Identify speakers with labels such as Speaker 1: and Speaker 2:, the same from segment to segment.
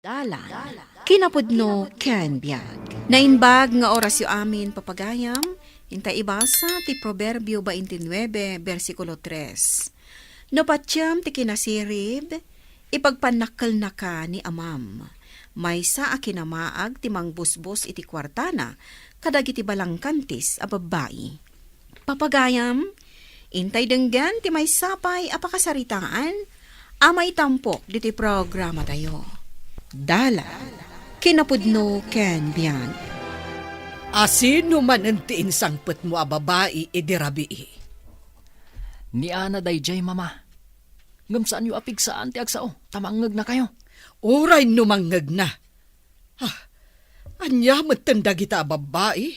Speaker 1: Dalan, kinapudno ken biag. Nainbag nga oras yu amin papagayam, hintay ibasa ti Proverbio 29, versikulo 3. No patyam ti kinasirib, ipagpanakkel na ka ni amam. Maysa a kinamaag ti mangbusbos iti kwartana, kadag iti balangkantis a babae. Papagayam, intay denggan ti may sapay apakasaritaan, amay tampok diti programa tayo. Dala, kinapudno ken biyan.
Speaker 2: Asino man ang tiinsangpet mo a babae idirabi.
Speaker 3: Ni Ana dayjay mama. Ngam saan yu apig saan ti agsao? Tamangag na kayo.
Speaker 2: Uray numangag na. Anya matanda kita babae?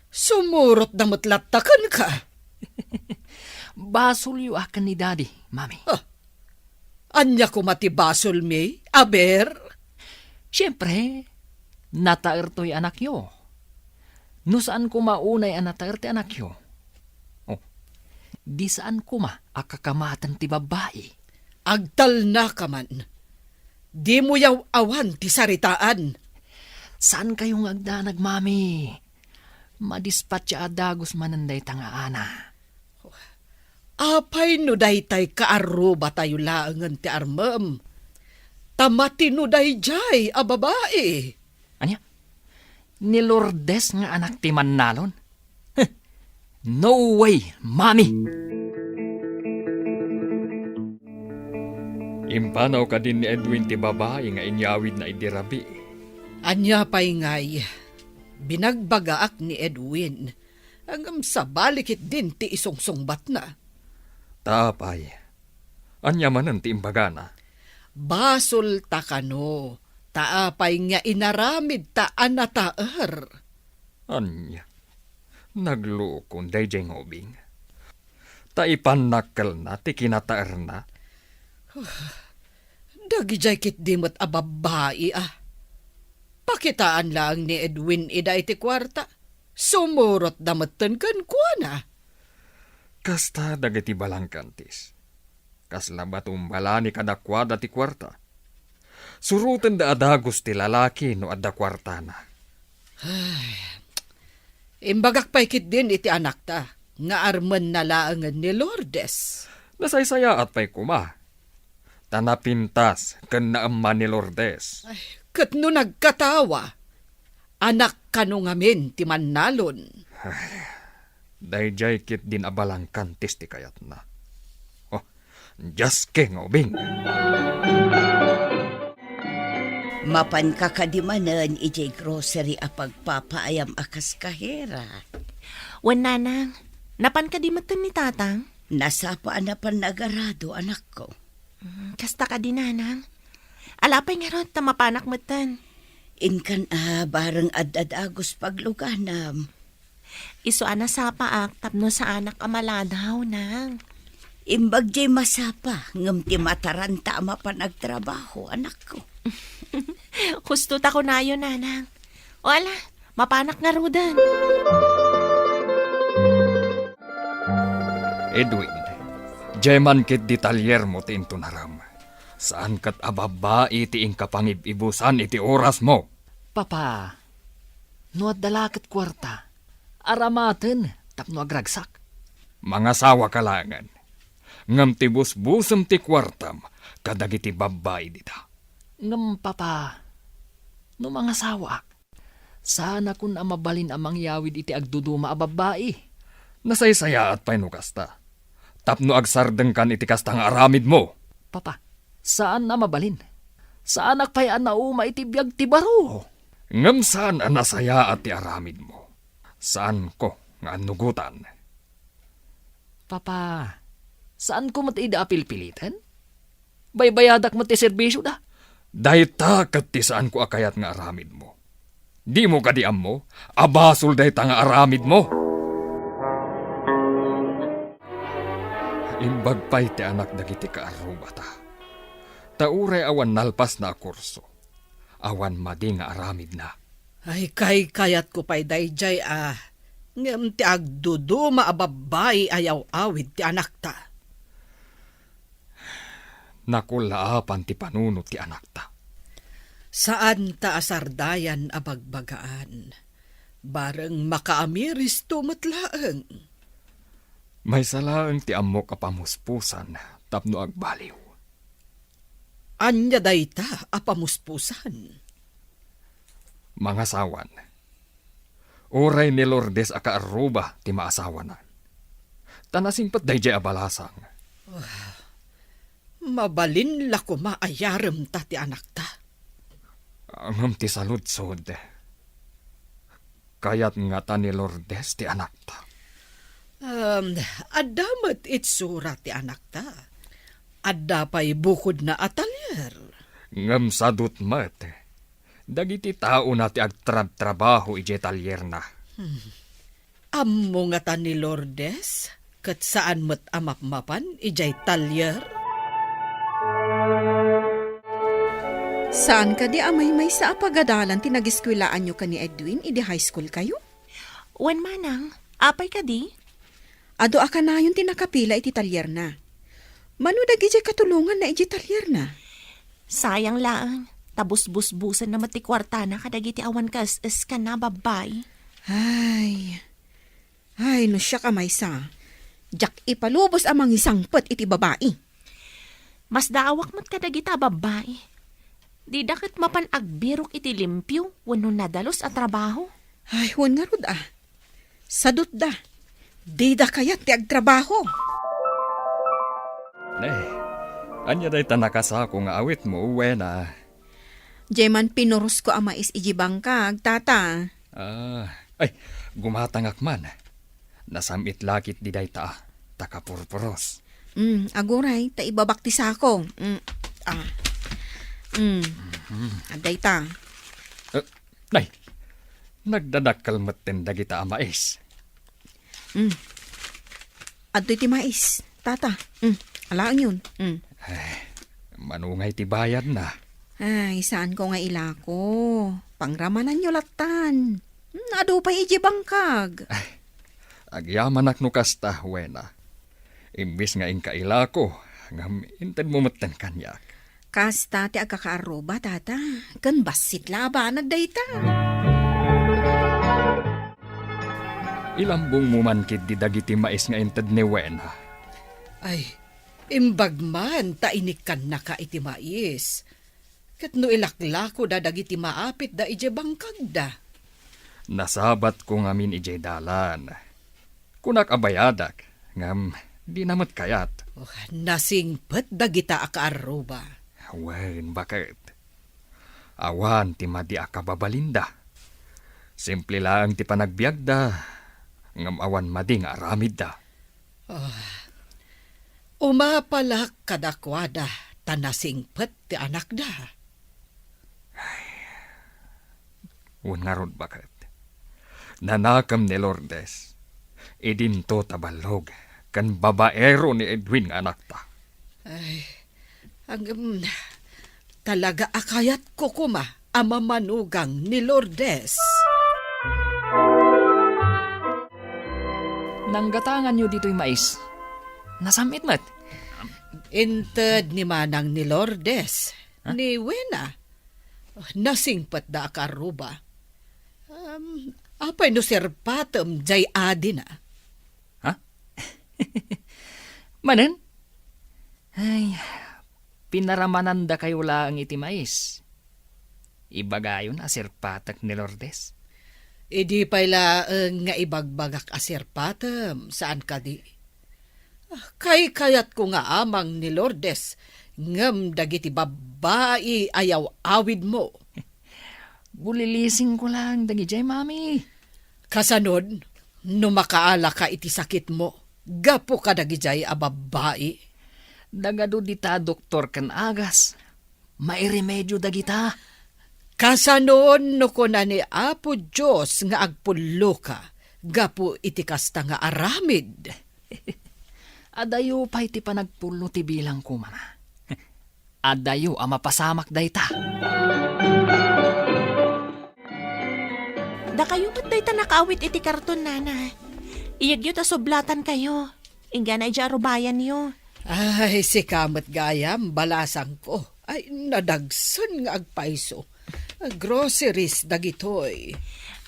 Speaker 2: Sumurot na matlatakan ka.
Speaker 3: Basol yu akan ni daddy, mami.
Speaker 2: Anya ko matibasol mi, aber?
Speaker 3: Siyempre, nataer to'y anak yo. No saan ko maunay ang nataer ti anak yo? Oh, di saan ko akakamatan ti babae.
Speaker 2: Agtal na ka man. Di mo yaw awan ti saritaan.
Speaker 3: Saan kayong agdanag, mami? Madispatya adagos mananday tanga ana.
Speaker 2: Apay no daytay kaaruba tayo laangan ti armam. Tamati no dayjay a babae.
Speaker 3: Anya? Ni Lourdes nga anak ti Manalon? No way, mami! Impanaw ka din ni Edwin ti babae nga inyawid na idirabi.
Speaker 2: Anya pa'y ngay, binagbagaak ni Edwin. Hanggang sa balikit din ti isungsungbat na.
Speaker 3: Tapay, anya manan ti imbagana.
Speaker 2: Basol ta kano, taapay nga inaramid ta anataer.
Speaker 3: Anya, naglukon dayjay ngobing. Taipanakkel na ti kinataer na.
Speaker 2: Dagijay kit dimot a babae ah. Pakitaan lang ni Edwin ida iti kwarta. Sumurot damatan kan kuana.
Speaker 3: Kasta dagiti balangkantis. Kasla batumbala ni kadakwada ti kwarta. Surutan da adagos ti lalaki no adda kwarta na.
Speaker 2: Imbagak paikit din iti anak ta. Nga arman na laangan ni Lourdes.
Speaker 3: Nasaysaya at pa'y kuma. Tanapintas ken naamman ni Lourdes.
Speaker 2: Kat no nagkatawa, anak kano ngamin ti Manalon.
Speaker 3: Dayjay kit din abalangkantis ti kayat na. Oh, just king obing.
Speaker 4: Mapan kakadimanan ijay grocery a pagpapaayam akas kahera.
Speaker 5: Wan nanang, napan ka di matan ni tatang?
Speaker 4: Nasapaan na pan nagarado anak ko.
Speaker 5: Kasta ka di nanang. Alapay nga ron, tamapanak matan.
Speaker 4: Inkan bareng ad-agos pagluganam.
Speaker 5: Iso ana sa paak, tapno sa anak amaladaw nang.
Speaker 4: Imbag jay masapa, ngam ti mataranta mapanagtrabaho anak ko.
Speaker 5: Husto ta ko na yun, nanang. O ala, mapanak nga rudan.
Speaker 3: Edwin, jayman kit detalyer mo ti intunaram. Saan kat ababae ti ingkapangib-ibusan iti oras mo? Papa, no at dalakat kwarta, aramaten tapno agragsak. Mga sawa kalangan, ngam ti busbusem ti kwartam, kadag iti babae dita. Ngam papa, no mga sawa, sana kun amabalin amang yawid iti agduduma a babae. Nasaysaya at painukasta, tapno agsardeng kan iti kastang aramid mo. Papa, saan na mabalin? Saan akpayaan na uma iti biyag ti baro? Ngam saan ang nasaya at ti aramid mo? Saan ko nga nugutan? Papa, saan ko matida apilpilitan? Baybayadak mo ti serbisyo da? Dahita kat ti saan ko akayat nga aramid mo. Di mo kadiam mo, abasol dahita nga aramid mo. Imbag pa'y ti anak dagiti kaarubata. Tauray awan nalpas na kurso. Awan madi nga aramid na.
Speaker 2: Ay kayat ko pa'y dayjay ngam ti agduduma a babae ayaw awid ti anak ta.
Speaker 3: Nakulaapan ti panunot ti anak ta.
Speaker 2: Saan ta asardayan abagbagaan? Bareng makaamiris tumatlaang.
Speaker 3: May salaang ti ammo kapamuspusan tapno agbaliw.
Speaker 2: Anya dayta apamuspusan.
Speaker 3: Mga sawan. Uray ni Lourdes akaaruba ti maasawanan. Tanasing pat dayjay abalasang.
Speaker 2: Mabalin la ko maayarem ta ti anak ta.
Speaker 3: Angam ti saludsod. Kayat nga ta ni Lourdes ti anak ta.
Speaker 2: Adamat itsura ti anak ta. Adda pa'y bukod na atalier.
Speaker 3: Ngam sadut mat. Dagiti tao na ti agtrab-trabaho ije talyer na.
Speaker 2: Ammo nga ta ni Lourdes, kat saan mo't amapmapan ijay talyer.
Speaker 1: Saan ka di amay may sa apagadalan tinagiskwilaan nyo ka ni Edwin, idi high school kayo?
Speaker 5: Wen manang, apay ka di?
Speaker 1: Ado aka na yun tinakapila iti talyer na. Mano dagiti katulungan na iti talyer na.
Speaker 5: Sayang lang. Tabus-bus-busan na matikwarta na kadagiti awan kas ka na babay.
Speaker 1: Ay, no siya ka may sa. Jak ipalubos amang isangpet iti babae.
Speaker 5: Mas daawak mo't kadagita babay. Di dakit mapan agbirok iti limpyo wano nadalos at trabaho.
Speaker 1: Ay, huwag nga rod ah. Sadot da. Di da kayat ti agtrabaho.
Speaker 3: Anya day tanakasako nga awit mo uwe na.
Speaker 1: Jeman pinuros ko ama is ijibangkag, tata.
Speaker 3: Ay, gumatangak man. Nasamit lakit di day ta. Takapurpuros.
Speaker 1: Aguray, ta ibabakti sa ako. Aday ta.
Speaker 3: Nay, nagdadakal matin dagita amais.
Speaker 1: Adoy ti mais, tata. Alaan yun.
Speaker 3: Manungay ti bayad na.
Speaker 1: Ay, saan ko nga ilako? Pangramanan nyo latan. Ado pa ijibangkag.
Speaker 3: Agyaman no kasta, wena. Imbis nga inkaila ko, ngam inted mo maten kanyak.
Speaker 1: Kasta ti agkakaaroba, tata. Kan basit laban nagdayta.
Speaker 3: Ilambong mo man kid di dagiti mais nga inted ni wena.
Speaker 2: Ay, imbag man tainikan na ka iti mais. Kat no ilaklako da dagiti maapit da ije bangkag da.
Speaker 3: Nasabat ko ngamin ije dalan. Kunak abayadak, ngam di namat kayat.
Speaker 2: Nasingpet dagita akaaruba.
Speaker 3: Wen, bakit? Awan ti madi akababalinda. Simple lang ti panagbiagda, ngam awan mading aramid da.
Speaker 2: Umapalak kadakwada tanasingpet ti anak da.
Speaker 3: Un nga ron bakit? Nanakam ni Lourdes. Idinto tabalog kan babaero ni Edwin nga anak ta.
Speaker 2: Ay, talaga akayat ko kuma amamanugang ni Lourdes.
Speaker 3: Nanggatangan nyo dito'y mais. Nasamit mat.
Speaker 2: Inted ni manang ni Lourdes, ni Wena. Nasingpat da akaruba. Apay no serpatem jay adi na.
Speaker 3: Ha? Manen? Ay, pinaramanan da kayo lang iti mais. Ibagayon asirpatak ni Lourdes.
Speaker 2: Idi pala nga ibagbagak asirpatem saan ka di. Kay kayat ko nga amang ni Lourdes ngem dagiti babae ayaw awid mo.
Speaker 3: Bulilising ko lang dagijay mami.
Speaker 2: Kasanod, no makaala ka iti sakit mo, gapo ka dagijay a babae.
Speaker 3: Dagado dita doktor kan agas. Mairemedyo dagita.
Speaker 2: Kasanon no ko na ni Apo Diyos nga agpulo ka, gapo iti kasta nga aramid.
Speaker 3: Adayo pa iti panagpulo ti bilang kumana. Adayo ang mapasamak dayta.
Speaker 5: Da kayo ba't day ta nakaawit iti karton, nana? Iyagyo ta sublatan kayo. Ingga na ijarubayan niyo.
Speaker 2: Ay, si kamat gayam, balasang ko. Ay, nadagsan nga agpaiso. Groceries dagitoy.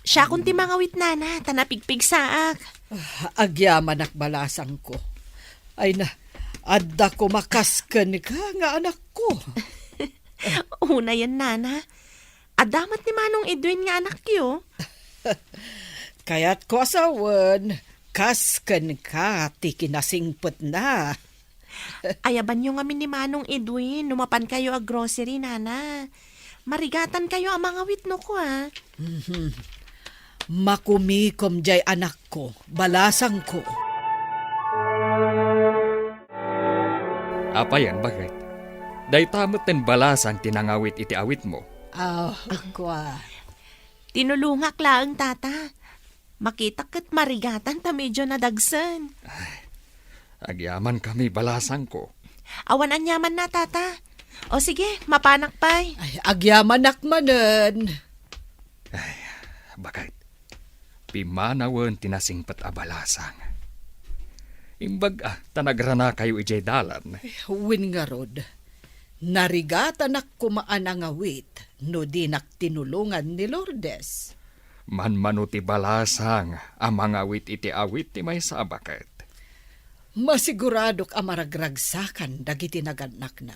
Speaker 5: Siya kung ti mangawit nana, tanapigpig saak.
Speaker 2: Agyaman ak balasang ko. Ay na, adda ko makasken ka nga anak ko.
Speaker 5: Una yan nana. Adamat ni Manong Edwin nga anak yo.
Speaker 2: Kaya't ko asawan, kasken ka, ti kinasingpet na.
Speaker 5: Ayaban nyo nga ni Manong Edwin, numapan kayo ag grocery nana. Marigatan kayo ang mga witno ko ha.
Speaker 2: Makumikom jay anak ko, balasang ko.
Speaker 3: Apa yan, bakit? Day tamot ten balasang tinangawit iti awit mo.
Speaker 2: Kwa.
Speaker 5: Tinulungak laang tata. Makita kat marigatan ta medyo nadagsan.
Speaker 3: Agyaman kami balasang ko.
Speaker 5: Awan anyaman na tata. O sige, mapanak pay.
Speaker 2: Ay, agyaman akmanen.
Speaker 3: Bakit? Pimanawan tinasingpat a balasang. Imbag tanagrana kayo ijay dalan.
Speaker 2: Win nga rod. Narigatan ak kumaan ang awit, no di nak tinulungan ni Lourdes.
Speaker 3: Manmano ti balasang amang awit iti awit ti may sabakit.
Speaker 2: Masiguradok amaragragsakan dagiti naganak na.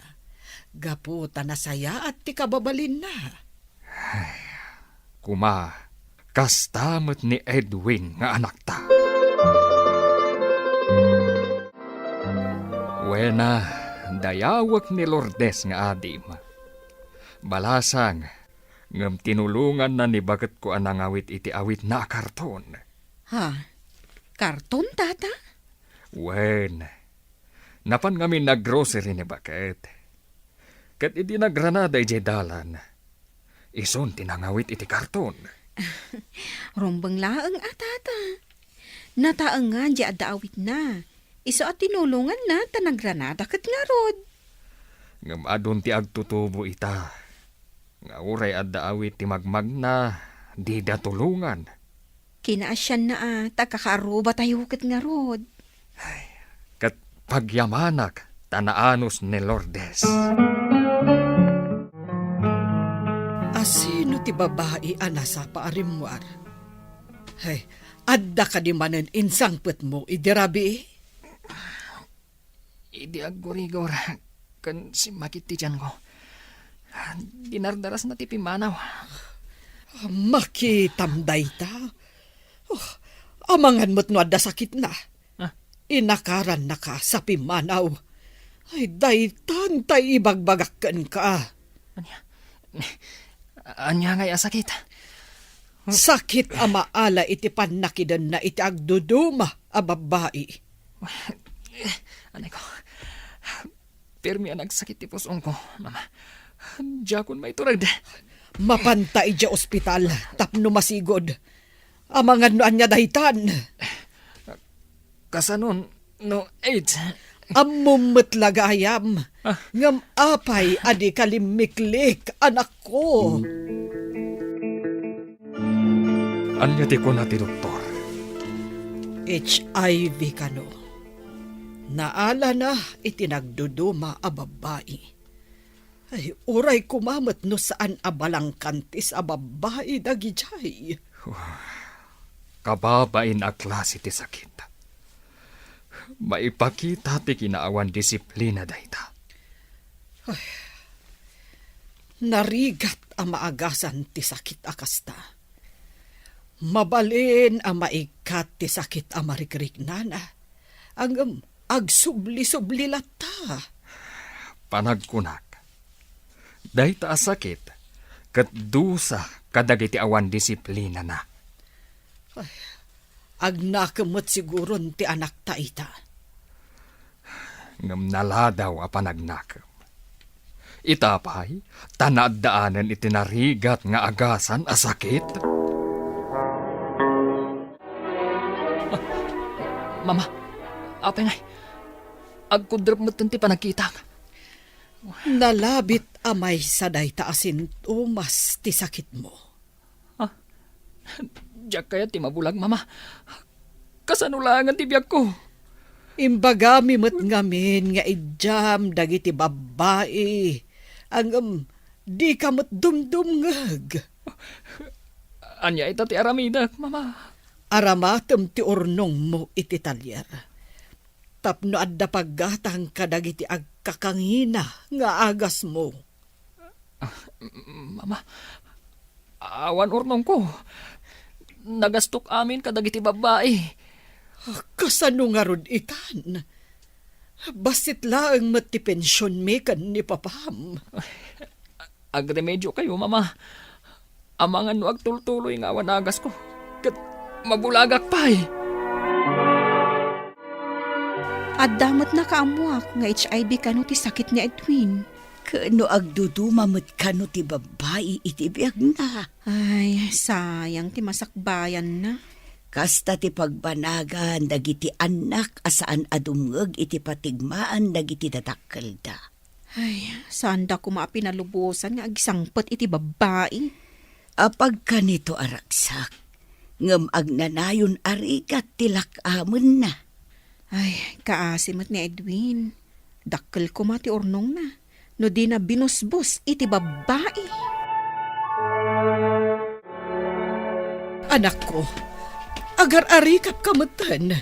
Speaker 2: Gaputa na saya at ti kababalin na.
Speaker 3: Kuma, kastamot ni Edwin nga anak ta. Wena, dayawak ni Lourdes nga adim. Balasang, ngam tinulungan na ni bagat ko anang awit iti awit na karton.
Speaker 1: Ha? Karton, tata?
Speaker 3: Wen, napan kami naggrocery ni bakit. Kat iti nagranada iti dalan. Ison tinangawit iti karton.
Speaker 1: Rombang laang tata. Nataang nga di adawit na. Iso at tinulungan na tanagranada kat nga rod.
Speaker 3: Ngam adun ti agtutubo ita. Nga uray adda awit ti magmag na di da tulungan.
Speaker 1: Kinaasyan na takakaruba tayo kat nga rod.
Speaker 3: Kat pagyamanak tanaanos ni Lourdes.
Speaker 2: Asino ti babae anasa paarimwar? Hey, adda ka di manen insangpet mo, idirabi.
Speaker 3: Idi agurigor kan si makiti dyan ko. Dinardaras na ti pimanaw.
Speaker 2: Makitamday ta. Oh, amangan mo't no adda sakit na. Inakaran na ka sa pimanaw. Ay, daytan tay ibagbagakan ka.
Speaker 3: Anya ngay asakit.
Speaker 2: Sakit amaala iti panakidan na iti agduduma a babae.
Speaker 3: Anay ko. Permi ang nagsakit ti pusong ko, mama. Diyakon may turag.
Speaker 2: Mapantay dya ospital, tapno masigod. Amangan no anya dahitan.
Speaker 3: Kasanon, no AIDS.
Speaker 2: Amumot lagayam. Ngam apay adi kalimiklik, anak ko.
Speaker 3: Anya ti ko na ti doktor.
Speaker 2: HIV ka no. Naala na itinagduduma a babae. Ay, uray kumamot no saan abalang kantis a babae dagijay.
Speaker 3: Kababain a klase ti sakit. Maipakita ti kinaawan disiplina dayta.
Speaker 2: Narigat ang maagasan ti sakit akasta. Mabalin ang maikat ti sakit ang marikrignana. Ang agsubli-subli lata.
Speaker 3: Panagkunak. Dayta a sakit, kat dusa kadagiti awan disiplina na.
Speaker 2: Agnakamot siguron ti anak ta ita.
Speaker 3: Ngam naladaw a panagnakam. Itapay, tanadaanan itinarigat nga agasan a sakit. Mama, apay ngay. Agkudrap mo ti panagkita.
Speaker 2: Nalabit amay saday taasin umas ti sakit mo.
Speaker 3: Diyak kaya ti mabulag, mama. Kasanulangan ti biyak ko.
Speaker 2: Imbagami mo't ngamin nga idyam dagiti babae. Ang Di ka mo't dumdumngag.
Speaker 3: Anya ita ti aramidak, mama.
Speaker 2: Aramatem ti urnong mo iti talyer. Tapno adda paggatang kadagiti agkakangina nga agas mo.
Speaker 3: Mama, awan urnong ko. Nagastok amin kadagiti babae.
Speaker 2: Kasano nga rod ikan? Basit laang mati pensyon me kan ni papam.
Speaker 3: Agremedyo kayo, mama. Amangan no agtultuloy nga awan agas ko. Kat mabulagak pa eh.
Speaker 1: At damot na kaamuak nga HIV kano ti sakit ni Edwin.
Speaker 4: Kano agdudumamot kano ti babae iti biyag na.
Speaker 1: Ay, sayang ti masakbayan na.
Speaker 4: Kasta ti pagbanagan dagiti anak asaan adumngeg iti patigmaan dagiti dadakkel da.
Speaker 1: Ay, saan da ko maapinalubusan nga agisangpet iti babae.
Speaker 4: Apag kanito araksak, ngem agnanayon arikat tilak amon na.
Speaker 1: Ay, kaasimat ni Edwin. Dakkel ko mati urnong na. No di na binusbus iti babae.
Speaker 2: Anak ko, agar-arikap kamutan.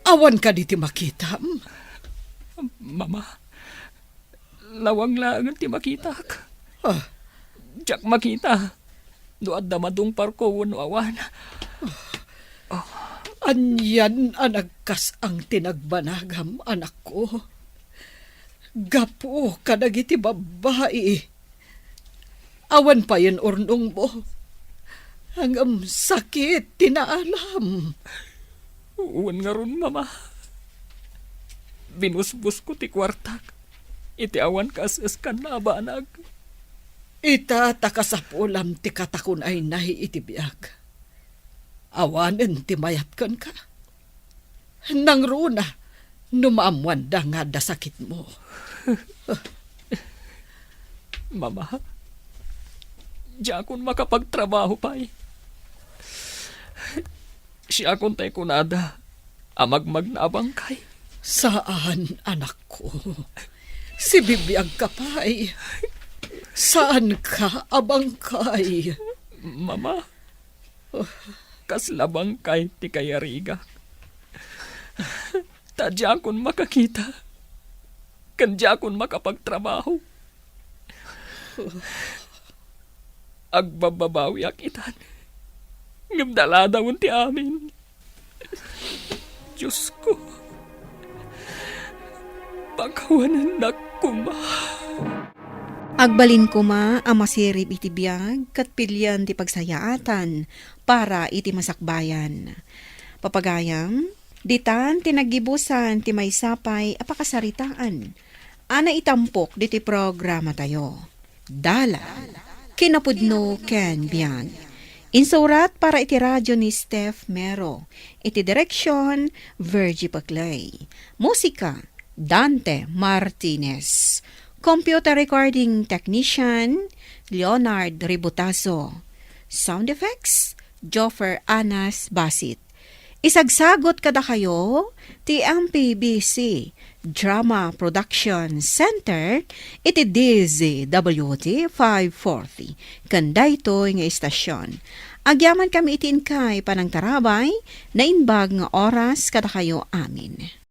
Speaker 2: Awan ka di ti makita.
Speaker 3: Mama, lawang lang ti makitak.
Speaker 2: Ah,
Speaker 3: Diyak makita. Doon da madungpar ko wano awan.
Speaker 2: anyan anagkas ang tinagbanagam, anak ko. Gapo kadagiti babae. Awan pa yan urnong mo. Hanggang sakit, tinaalam.
Speaker 3: Uwan nga ron, mama. Binusbus ko ti kwartak. Iti awan kasas kan na abanag.
Speaker 2: Ita takasapulam ti katakun ay nahi iti biag. Awanen ti mayat kan ka. Nang runa, numaamuan da nga da sakit mo.
Speaker 3: Mama, diya akong makapagtrabaho pa eh. Siya akong tayo kunada. Amagmag na abangkay.
Speaker 2: Saan, anak ko? Si bibiyag ka pa ay. Saan ka, abangkay?
Speaker 3: Mama, kaslabang kay ti kayariga. Tadya akong makakita. Kandya akong makapagtrabaho. Agbababawi akitan. Ngamdala daw ti amin. Diyos ko. Pagkawanan na kuma.
Speaker 1: Agbalin ko ma ang masirib iti biyag kat pilyan ti pagsayaatan para iti masakbayan. Papagayam, ditan tinagibusan ti may sapay apakasaritaan. Ana itampok diti programa tayo. Dala, kinapudno ken biyag. Insurat para iti radyo ni Steph Mero. Iti direksyon, Virgie Paclay. Musika, Dante Martinez. Computer recording technician, Leonard Ributaso. Sound effects, Joffer Anas Basit. Isagsagot kada kayo, ti MPBC Drama Production Center, iti DZWT 540. Kanday ito nga istasyon. Agyaman kami itin kay panang tarabay, na inbag nga oras kada kayo amin.